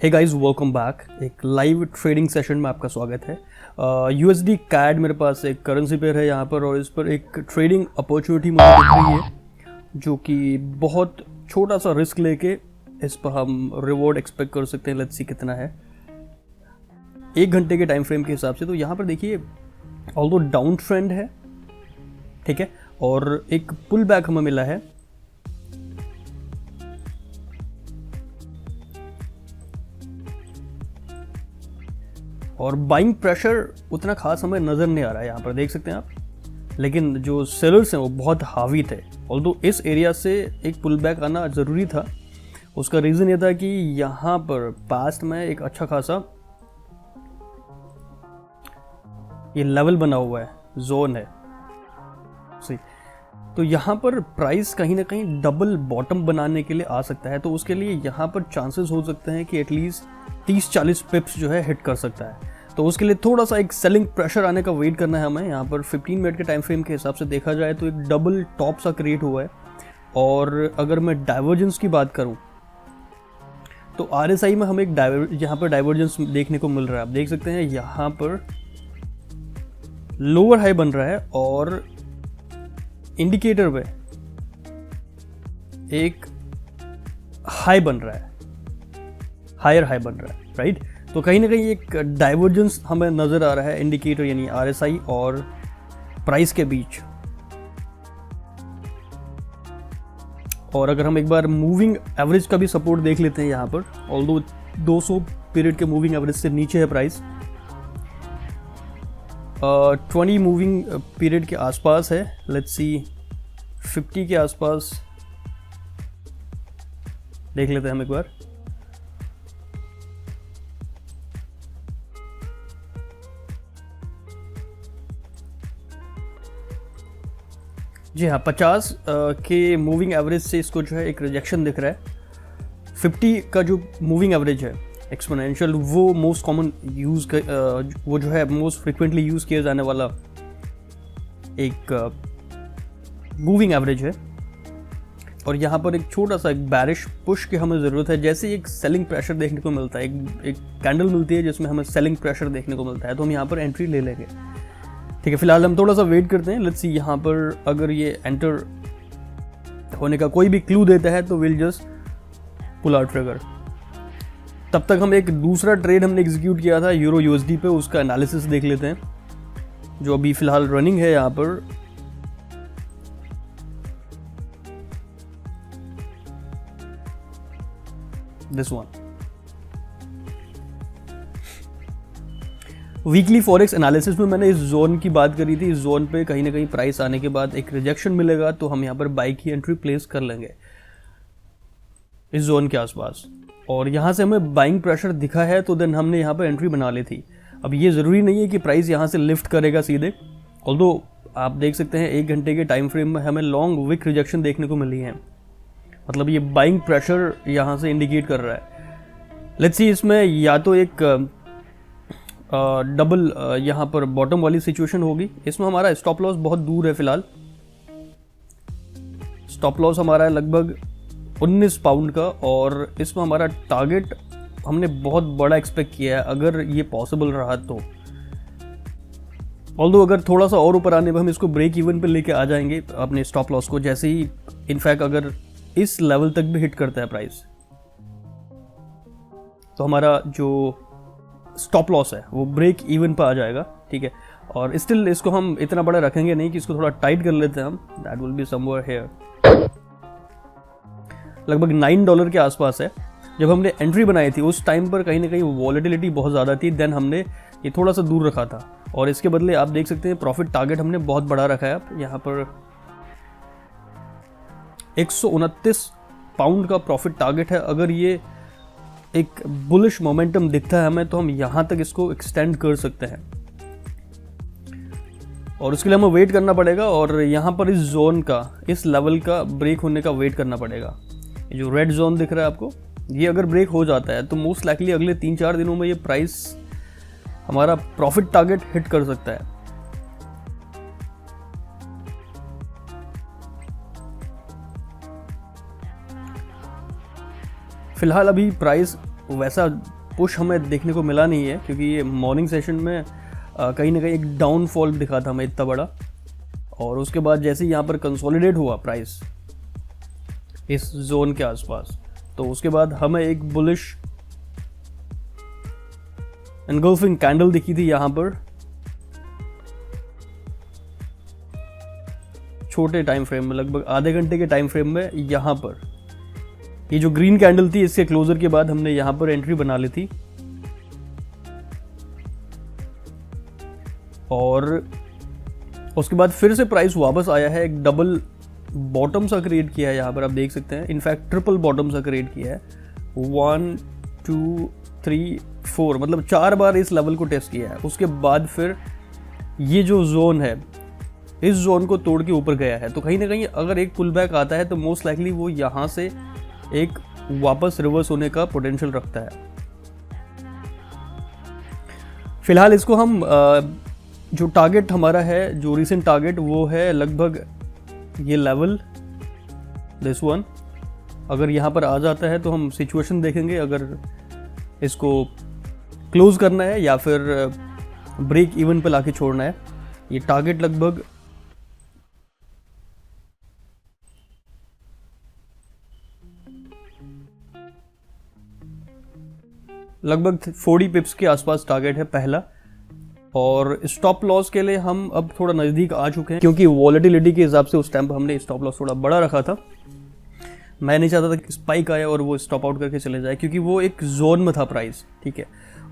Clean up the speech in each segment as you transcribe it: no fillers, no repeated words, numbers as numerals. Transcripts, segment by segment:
हे guys, welcome back. एक live trading session में आपका स्वागत है। USD CAD मेरे पास एक करेंसी पेयर है यहाँ पर, और इस पर एक ट्रेडिंग अपॉर्चुनिटी मुझे दिख रही है जो कि बहुत छोटा सा रिस्क लेके इस पर हम रिवॉर्ड एक्सपेक्ट कर सकते हैं। लेट्स सी कितना है 1 घंटे के टाइम फ्रेम के हिसाब से। तो यहाँ पर देखिए, ऑल्दो डाउन ट्रेंड है, ठीक है, और एक पुल बैक हमें मिला है। और बाइंग प्रेशर उतना खास हमें नज़र नहीं आ रहा है यहाँ पर, देख सकते हैं आप, लेकिन जो सेलर्स हैं वो बहुत हावी थे। ऑल्दो इस एरिया से एक पुल बैक आना ज़रूरी था। उसका रीज़न ये था कि यहाँ पर पास्ट में एक अच्छा खासा ये लेवल बना हुआ है, जोन है सही। तो यहाँ पर प्राइस कहीं ना कहीं डबल बॉटम बनाने के लिए आ सकता है। तो उसके लिए यहाँ पर चांसेस हो सकते हैं कि एटलीस्ट 30-40 पिप्स जो है हिट कर सकता है। तो उसके लिए थोड़ा सा एक सेलिंग प्रेशर आने का वेट करना है हमें। यहाँ पर 15 मिनट के टाइम फ्रेम के हिसाब से देखा जाए तो एक डबल टॉप सा क्रिएट हुआ है। और अगर मैं डाइवर्जेंस की बात करूँ तो RSI में हमें एक यहाँ पर डाइवर्जेंस देखने को मिल रहा है। आप देख सकते हैं यहाँ पर लोअर हाई बन रहा है और इंडिकेटर पे एक हाई बन रहा है, हायर हाई बन रहा है, राइट। तो कहीं ना कहीं एक डाइवर्जेंस हमें नजर आ रहा है इंडिकेटर यानी RSI और प्राइस के बीच। और अगर हम एक बार मूविंग एवरेज का भी सपोर्ट देख लेते हैं यहाँ पर, ऑल्दो 200 पीरियड के मूविंग एवरेज से नीचे है प्राइस, 20 मूविंग पीरियड के आसपास है। लेट्स सी 50 के आसपास देख लेते हैं हम एक बार। जी हाँ, 50 के मूविंग एवरेज से इसको जो है एक रिजेक्शन दिख रहा है। 50 का जो मूविंग एवरेज है एक्सपोनेंशियल, वो मोस्ट कॉमन यूज वो जो है मोस्ट फ्रिक्वेंटली यूज किया जाने वाला एक मूविंग एवरेज है। और यहाँ पर एक छोटा सा एक बैरिश पुश की हमें ज़रूरत है। जैसे एक सेलिंग प्रेशर देखने को मिलता है, एक कैंडल मिलती है जिसमें हमें सेलिंग प्रेशर देखने को मिलता है, तो हम यहाँ पर एंट्री ले लेंगे, ठीक है। फिलहाल हम थोड़ा सा वेट करते हैं। लेट्स सी यहाँ पर अगर ये एंटर होने का कोई भी क्लू देता है तो will just pull out trigger. तब तक हम एक दूसरा ट्रेड हमने एग्जीक्यूट किया था यूरो USD पे, उसका एनालिसिस देख लेते हैं जो अभी फिलहाल रनिंग है यहाँ पर। This one weekly forex analysis में मैंने इस जोन की बात करी थी। इस जोन पे कहीं ना कहीं प्राइस आने के बाद एक रिजेक्शन मिलेगा तो हम यहाँ पर बाई की एंट्री प्लेस कर लेंगे इस जोन के आसपास। और यहाँ से हमें बाइंग प्रेशर दिखा है तो देन हमने यहाँ पर एंट्री बना ली थी। अब ये ज़रूरी नहीं है कि प्राइस यहाँ से लिफ्ट करेगा सीधे, ऑल्दो आप देख सकते हैं 1 घंटे के टाइम फ्रेम में हमें लॉन्ग विक रिजेक्शन देखने को मिली है। मतलब ये बाइंग प्रेशर यहाँ से इंडिकेट कर रहा है। लेट्स सी इसमें या तो एक डबल यहाँ पर बॉटम वाली सिचुएशन होगी। इसमें हमारा स्टॉप लॉस बहुत दूर है फिलहाल। स्टॉप लॉस हमारा है लगभग 19 पाउंड का, और इसमें हमारा टारगेट हमने बहुत बड़ा एक्सपेक्ट किया है अगर ये पॉसिबल रहा तो। ऑल्दो अगर थोड़ा सा और ऊपर आने पर हम इसको ब्रेक इवन पे लेके आ जाएंगे अपने स्टॉप लॉस को, जैसे ही इनफैक्ट अगर इस लेवल तक भी हिट करता है प्राइस तो हमारा जो स्टॉप लॉस है वो ब्रेक इवन पर आ जाएगा, ठीक है। और स्टिल इसको हम इतना बड़ा रखेंगे नहीं कि इसको थोड़ा टाइट कर लेते हैं हम। That will be somewhere here, लगभग $9 के आसपास है। जब हमने एंट्री बनाई थी उस टाइम पर कहीं ना कहीं वॉलेटिलिटी बहुत ज़्यादा थी, देन हमने ये थोड़ा सा दूर रखा था। और इसके बदले आप देख सकते हैं प्रॉफिट टारगेट हमने बहुत बड़ा रखा है। अब यहाँ पर 129 पाउंड का प्रॉफिट टारगेट है। अगर ये एक बुलिश मोमेंटम दिखता है हमें तो हम यहाँ तक इसको एक्सटेंड कर सकते हैं, और उसके लिए हमें वेट करना पड़ेगा। और यहाँ पर इस जोन का, इस लेवल का ब्रेक होने का वेट करना पड़ेगा। ये जो रेड जोन दिख रहा है आपको, ये अगर ब्रेक हो जाता है तो मोस्ट लाइकली अगले 3-4 दिनों में ये प्राइस हमारा प्रॉफिट टारगेट हिट कर सकता है। फिलहाल अभी प्राइस वैसा पुश हमें देखने को मिला नहीं है, क्योंकि ये मॉर्निंग सेशन में कहीं ना कहीं एक डाउनफॉल दिखा था हमें इतना बड़ा, और उसके बाद जैसे ही यहाँ पर कंसोलिडेट हुआ प्राइस इस जोन के आसपास, तो उसके बाद हमें एक बुलिश एनगल्फिंग कैंडल दिखी थी यहाँ पर छोटे टाइम फ्रेम में, लगभग आधे घंटे के टाइम फ्रेम में। यहाँ पर ये जो ग्रीन कैंडल थी, इसके क्लोजर के बाद हमने यहाँ पर एंट्री बना ली थी, और उसके बाद फिर से प्राइस वापस आया है, एक डबल बॉटम सा क्रिएट किया है यहाँ पर, आप देख सकते हैं। इनफैक्ट ट्रिपल बॉटम सा क्रिएट किया है, 1 2 3 4, मतलब 4 बार इस लेवल को टेस्ट किया है। उसके बाद फिर ये जो जोन है, इस जोन को तोड़ के ऊपर गया है। तो कहीं ना कहीं अगर एक पुल बैक आता है तो मोस्ट लाइकली वो यहाँ से एक वापस रिवर्स होने का पोटेंशियल रखता है। फिलहाल इसको हम जो टारगेट हमारा है, जो रिसेंट टारगेट, वो है लगभग ये लेवल, दिस वन। अगर यहाँ पर आ जाता है तो हम सिचुएशन देखेंगे, अगर इसको क्लोज करना है या फिर ब्रेक इवन पे लाके छोड़ना है। ये टारगेट लगभग लगभग 40 पिप्स के आसपास टारगेट है पहला, और स्टॉप लॉस के लिए हम अब थोड़ा नज़दीक आ चुके हैं, क्योंकि वॉलेटिलिटी के हिसाब से उस टाइम पर हमने स्टॉप लॉस थोड़ा बड़ा रखा था। मैं नहीं चाहता था कि स्पाइक आए और वो स्टॉप आउट करके चले जाए, क्योंकि वो एक जोन में था प्राइस, ठीक है,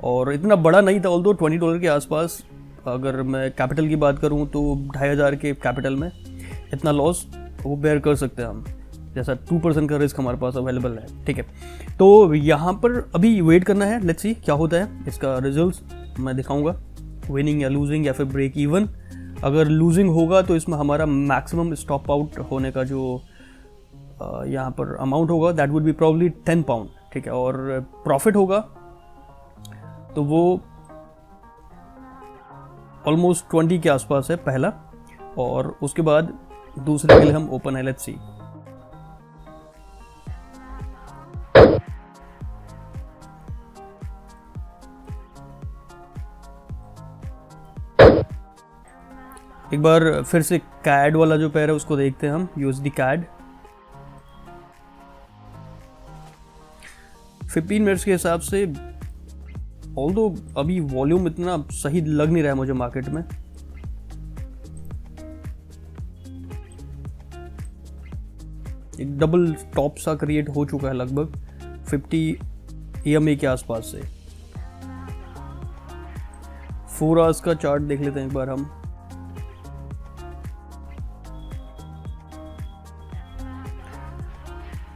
और इतना बड़ा नहीं था। ऑल्दो $20 के आसपास, अगर मैं कैपिटल की बात करूं तो 2500 के कैपिटल में इतना लॉस वो बेयर कर सकते हैं हम, जैसा 2% का रिस्क हमारे पास अवेलेबल है, ठीक है। तो यहाँ पर अभी वेट करना है, लेट्स सी क्या होता है। इसका रिजल्ट मैं दिखाऊंगा, विनिंग या लूजिंग या फिर ब्रेक इवन। अगर लूजिंग होगा तो इसमें हमारा मैक्सिमम स्टॉप आउट होने का जो यहाँ पर अमाउंट होगा, that would be probably 10 pound, ठीक है, और प्रॉफिट होगा तो वो ऑलमोस्ट 20 के आसपास है पहला, और उसके बाद दूसरे के लिए हम ओपन है, लेट्स सी। एक बार फिर से कैड वाला जो पेयर है उसको देखते हैं हम, यूएसडी कैड। 15 मिनट्स के हिसाब से, ऑल्दो अभी वॉल्यूम इतना सही लग नहीं रहा है मुझे मार्केट में। एक डबल टॉप सा क्रिएट हो चुका है लगभग 50 EMA के आसपास से। 4 आवर्स का चार्ट देख लेते हैं एक बार हम।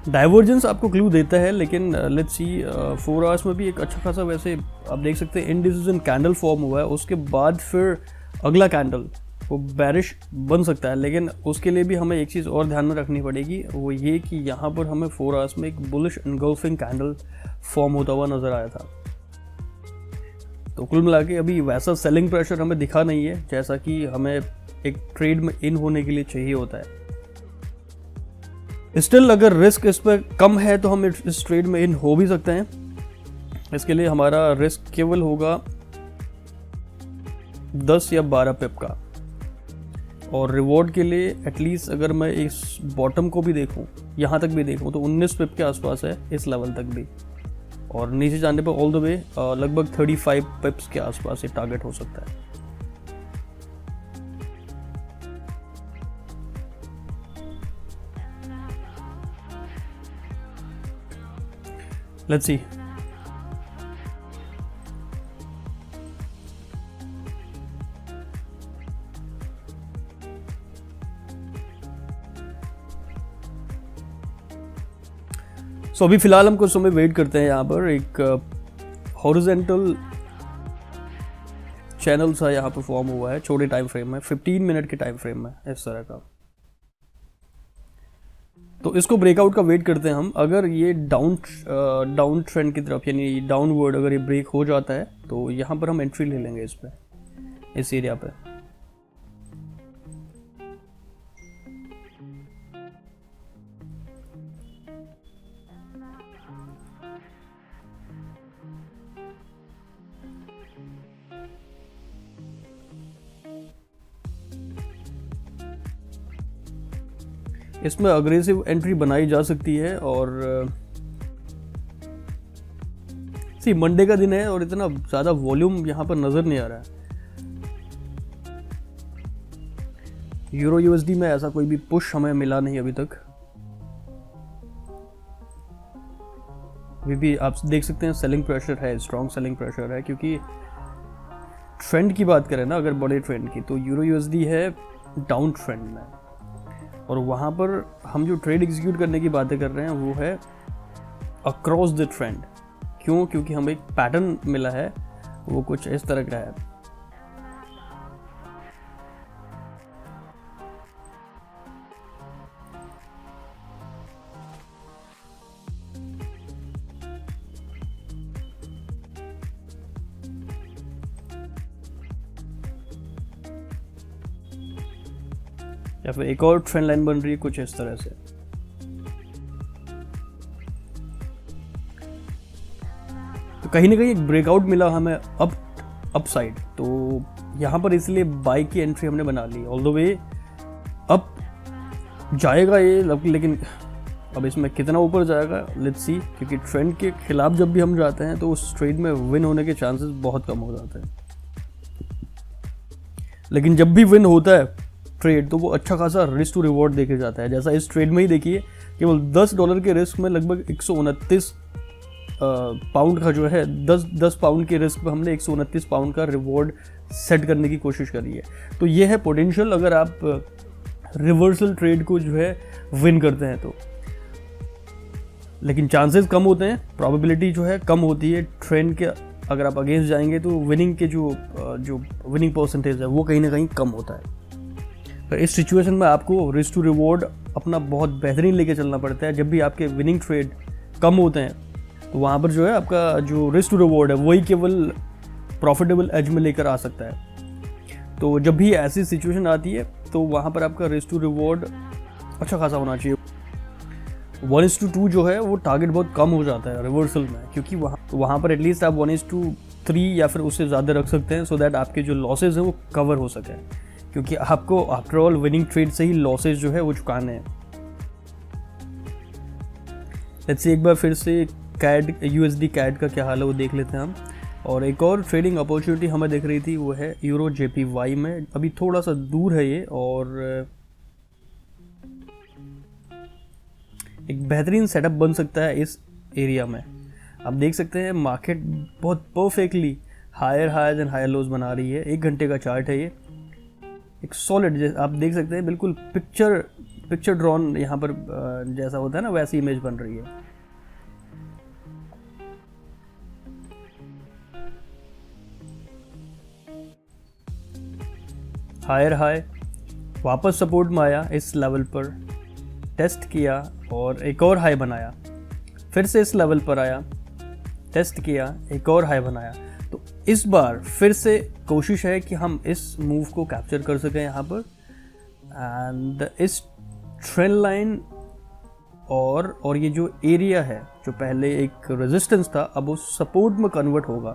डाइवर्जेंस आपको क्लू देता है, लेकिन लेट्स सी 4 आवर्स में भी एक अच्छा खासा, वैसे आप देख सकते हैं इनडिसीजन कैंडल फॉर्म हुआ है। उसके बाद फिर अगला कैंडल वो बेरिश बन सकता है, लेकिन उसके लिए भी हमें एक चीज़ और ध्यान में रखनी पड़ेगी, वो ये कि यहाँ पर हमें 4 आवर्स में एक बुलिश एनगल्फिंग कैंडल फॉर्म होता हुआ नजर आया था। तो कुल मिला के अभी वैसा सेलिंग प्रेशर हमें दिखा नहीं है जैसा कि हमें एक ट्रेड में इन होने के लिए चाहिए होता है। स्टिल अगर रिस्क इस पर कम है तो हम इस ट्रेड में इन हो भी सकते हैं। इसके लिए हमारा रिस्क केवल होगा 10 या 12 पिप का, और रिवॉर्ड के लिए एटलीस्ट अगर मैं इस बॉटम को भी देखूं, यहाँ तक भी देखूं, तो 19 पिप के आसपास है इस लेवल तक भी, और नीचे जाने पर ऑल द वे लगभग 35 पिप्स के आसपास ये टारगेट हो सकता है। Let's see. सो अभी फिलहाल हम कुछ समय वेट करते हैं। यहाँ पर एक हॉरिजॉन्टल चैनल सा यहाँ पर फॉर्म हुआ है छोटे टाइम फ्रेम में, 15 मिनट के टाइम फ्रेम में, इस तरह का। तो इसको ब्रेकआउट का वेट करते हैं हम। अगर ये डाउन ट्रेंड की तरफ, यानी डाउनवर्ड अगर ये ब्रेक हो जाता है तो यहाँ पर हम एंट्री ले लेंगे इस पे, इस एरिया पे। इसमें अग्रेसिव एंट्री बनाई जा सकती है। और सी मंडे का दिन है और इतना ज़्यादा वॉल्यूम यहाँ पर नज़र नहीं आ रहा है। यूरो यूएसडी में ऐसा कोई भी पुश हमें मिला नहीं अभी तक। अभी भी आप देख सकते हैं सेलिंग प्रेशर है, स्ट्रॉन्ग सेलिंग प्रेशर है, क्योंकि ट्रेंड की बात करें ना अगर बड़े ट्रेंड की, तो यूरो यूएसडी है डाउन ट्रेंड में, और वहाँ पर हम जो ट्रेड एग्जीक्यूट करने की बातें कर रहे हैं वो है अक्रॉस द ट्रेंड। क्यों? क्योंकि हमें एक पैटर्न मिला है, वो कुछ इस तरह का है। या फिर एक और ट्रेंड लाइन बन रही है कुछ इस तरह से। तो कहीं ना कहीं एक ब्रेकआउट मिला हमें अप साइड, तो यहाँ पर इसलिए बाई की एंट्री हमने बना ली। ऑल द वे अप जाएगा ये, लेकिन अब इसमें कितना ऊपर जाएगा लेट्स सी, क्योंकि ट्रेंड के खिलाफ जब भी हम जाते हैं तो उस ट्रेड में विन होने के चांसेस बहुत कम हो जाते हैं। लेकिन जब भी विन होता है ट्रेड तो वो अच्छा खासा रिस्क टू रिवॉर्ड देके जाता है। जैसा इस ट्रेड में ही देखिए, केवल $10 के रिस्क में लगभग 129 पाउंड का जो है 10 पाउंड के रिस्क में हमने 129 पाउंड का रिवॉर्ड सेट करने की कोशिश करी है। तो ये है पोटेंशियल अगर आप रिवर्सल ट्रेड को जो है विन करते हैं तो। लेकिन चांसेस कम होते हैं, प्रोबेबिलिटी जो है कम होती है ट्रेंड के। अगर आप अगेंस्ट जाएंगे तो विनिंग के जो विनिंग परसेंटेज है वो कहीं ना कहीं कम होता है। तो इस सिचुएशन में आपको रिस्क टू रिवॉर्ड अपना बहुत बेहतरीन लेके चलना पड़ता है। जब भी आपके विनिंग ट्रेड कम होते हैं तो वहाँ पर जो है आपका जो रिस्क टू रिवॉर्ड है वही केवल प्रॉफिटेबल एज में लेकर आ सकता है। तो जब भी ऐसी सिचुएशन आती है तो वहाँ पर आपका रिस्क टू रिवॉर्ड अच्छा खासा होना चाहिए। 1:2 जो है वो टारगेट बहुत कम हो जाता है रिवर्सल में, क्योंकि वहाँ पर एटलीस्ट आप 1:3 या फिर उससे ज़्यादा रख सकते हैं, सो दैट आपके जो लॉसेज हैं वो कवर हो सके, क्योंकि आपको आफ्टर ऑल विनिंग ट्रेड से ही लॉसेज जो है वो चुकाने हैं। लेट्स सी एक बार फिर से कैड यूएसडी कैड का क्या हाल है वो देख लेते हैं हम। और एक और ट्रेडिंग अपॉर्चुनिटी हमें दिख रही थी वो है यूरो जेपीवाई में। अभी थोड़ा सा दूर है ये और एक बेहतरीन सेटअप बन सकता है इस एरिया में। आप देख सकते हैं मार्केट बहुत perfectly higher highs and higher lows बना रही है। 1 घंटे का चार्ट है ये, एक सॉलिड, आप देख सकते हैं बिल्कुल पिक्चर ड्रॉन यहाँ पर जैसा होता है ना वैसी इमेज बन रही है। हायर हाई वापस सपोर्ट में आया, इस लेवल पर टेस्ट किया और एक और हाई बनाया, फिर से इस लेवल पर आया, टेस्ट किया, एक और हाई बनाया। तो इस बार फिर से कोशिश है कि हम इस मूव को कैप्चर कर सकें यहाँ पर, एंड इस ट्रेंड लाइन और ये जो एरिया है जो पहले एक रेजिस्टेंस था अब वो सपोर्ट में कन्वर्ट होगा।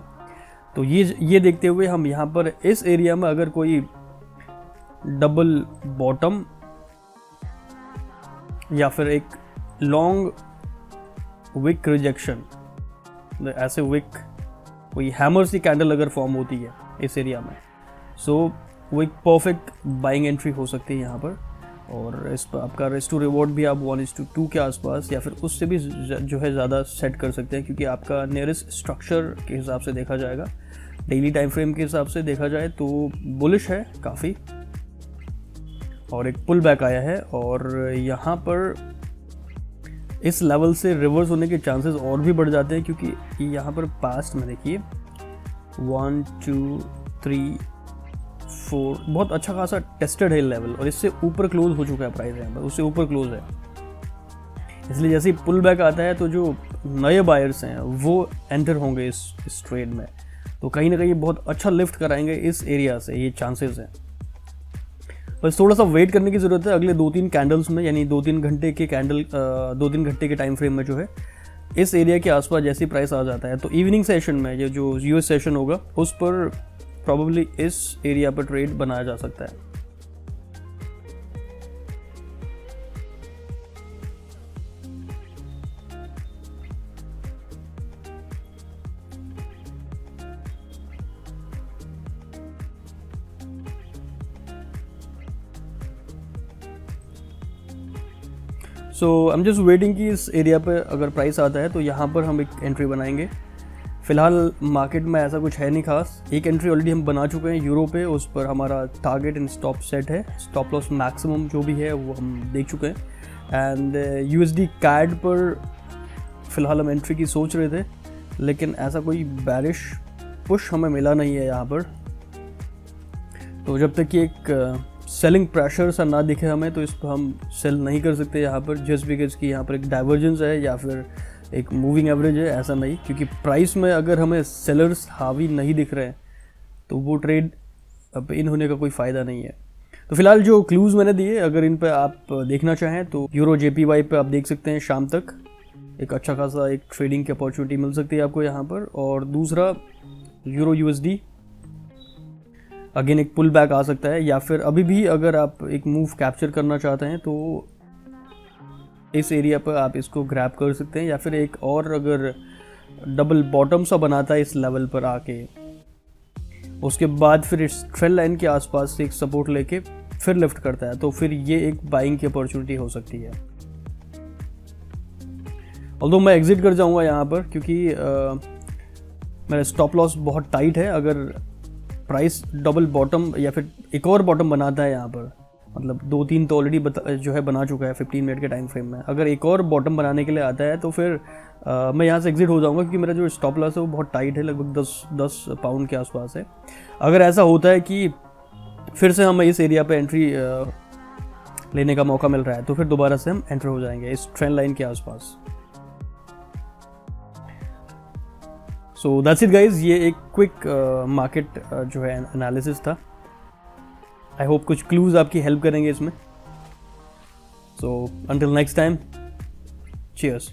तो ये देखते हुए हम यहाँ पर इस एरिया में अगर कोई डबल बॉटम या फिर एक लॉन्ग विक रिजेक्शन, ऐसे विक कोई हैमर सी कैंडल अगर फॉर्म होती है इस एरिया में, सो वो एक परफेक्ट बाइंग एंट्री हो सकती है यहाँ पर। और इस पर आपका रिस्क टू रिवॉर्ड भी आप 1:2 के आसपास या फिर उससे भी जो है ज़्यादा सेट कर सकते हैं, क्योंकि आपका नियरेस्ट स्ट्रक्चर के हिसाब से देखा जाएगा, डेली टाइम फ्रेम के हिसाब से देखा जाए तो बुलिश है काफ़ी। और एक पुल बैक आया है और यहाँ पर इस लेवल से रिवर्स होने के चांसेस और भी बढ़ जाते हैं, क्योंकि यहाँ पर पास्ट में देखिए 1 2 3 4 बहुत अच्छा खासा टेस्टेड है लेवल और इससे ऊपर क्लोज हो चुका है प्राइस, यहाँ पर उससे ऊपर क्लोज है। इसलिए जैसे ही पुल बैक आता है तो जो नए बायर्स हैं वो एंटर होंगे इस ट्रेड में, तो कहीं ना कहीं बहुत अच्छा लिफ्ट कराएंगे इस एरिया से, ये चांसेस हैं। बस थोड़ा सा वेट करने की ज़रूरत है अगले 2-3 कैंडल्स में, यानी 2-3 घंटे के 2-3 घंटे के टाइम फ्रेम में जो है इस एरिया के आसपास जैसी प्राइस आ जाता है तो इवनिंग सेशन में ये जो यूएस सेशन होगा उस पर प्रॉबेबली इस एरिया पर ट्रेड बनाया जा सकता है। सो आई एम जस्ट वेटिंग कि इस एरिया पे अगर प्राइस आता है तो यहाँ पर हम एक एंट्री बनाएंगे। फ़िलहाल मार्केट में ऐसा कुछ है नहीं खास। एक एंट्री ऑलरेडी हम बना चुके हैं यूरो पे, उस पर हमारा टारगेट एंड स्टॉप सेट है, स्टॉप लॉस मैक्सिमम जो भी है वो हम देख चुके हैं। एंड USD CAD पर फ़िलहाल हम एंट्री की सोच रहे थे, लेकिन ऐसा कोई बैरिश पुश हमें मिला नहीं है यहाँ पर। तो जब तक कि एक सेलिंग प्रेशर सा ना दिखे हमें, तो इस पर हम सेल नहीं कर सकते यहाँ पर, जस्ट बिकॉज कि यहाँ पर एक डाइवर्जेंस है या फिर एक मूविंग एवरेज है, ऐसा नहीं। क्योंकि प्राइस में अगर हमें सेलर्स हावी नहीं दिख रहे हैं तो वो ट्रेड अब इन होने का कोई फ़ायदा नहीं है। तो फिलहाल जो क्लूज़ मैंने दिए, अगर इन पर आप देखना चाहें तो यूरो JPY पे आप देख सकते हैं। शाम तक एक अच्छा खासा एक ट्रेडिंग की अपॉर्चुनिटी मिल सकती है आपको यहाँ पर। और दूसरा यूरो USD अगेन एक पुल बैक आ सकता है, या फिर अभी भी अगर आप एक मूव कैप्चर करना चाहते हैं तो इस एरिया पर आप इसको ग्रैब कर सकते हैं। या फिर एक और अगर डबल बॉटम सा बनाता है इस लेवल पर आके, उसके बाद फिर इस ट्रेंड लाइन के आसपास से एक सपोर्ट लेके फिर लिफ्ट करता है, तो फिर ये एक बाइंग की अपॉर्चुनिटी हो सकती है। ऑल्दो मैं एग्जिट कर जाऊंगा यहाँ पर, क्योंकि मेरा स्टॉप लॉस बहुत टाइट है। अगर प्राइस डबल बॉटम या फिर एक और बॉटम बनाता है यहाँ पर, मतलब 2-3 तो ऑलरेडी जो है बना चुका है 15 मिनट के टाइम फ्रेम में, अगर एक और बॉटम बनाने के लिए आता है तो फिर मैं यहाँ से एग्जिट हो जाऊँगा, क्योंकि मेरा जो स्टॉप लॉस है वो बहुत टाइट है, लगभग 10 पाउंड के आसपास है। अगर ऐसा होता है कि फिर से हमें इस एरिया पे एंट्री लेने का मौका मिल रहा है, तो फिर दोबारा से हम एंटर हो जाएंगे इस ट्रेंड लाइन के आसपास। सो दैट्स इट गाइज, ये एक क्विक मार्केट जो है एनालिसिस था। आई होप कुछ क्लूज आपकी हेल्प करेंगे इसमें। So until next time, cheers.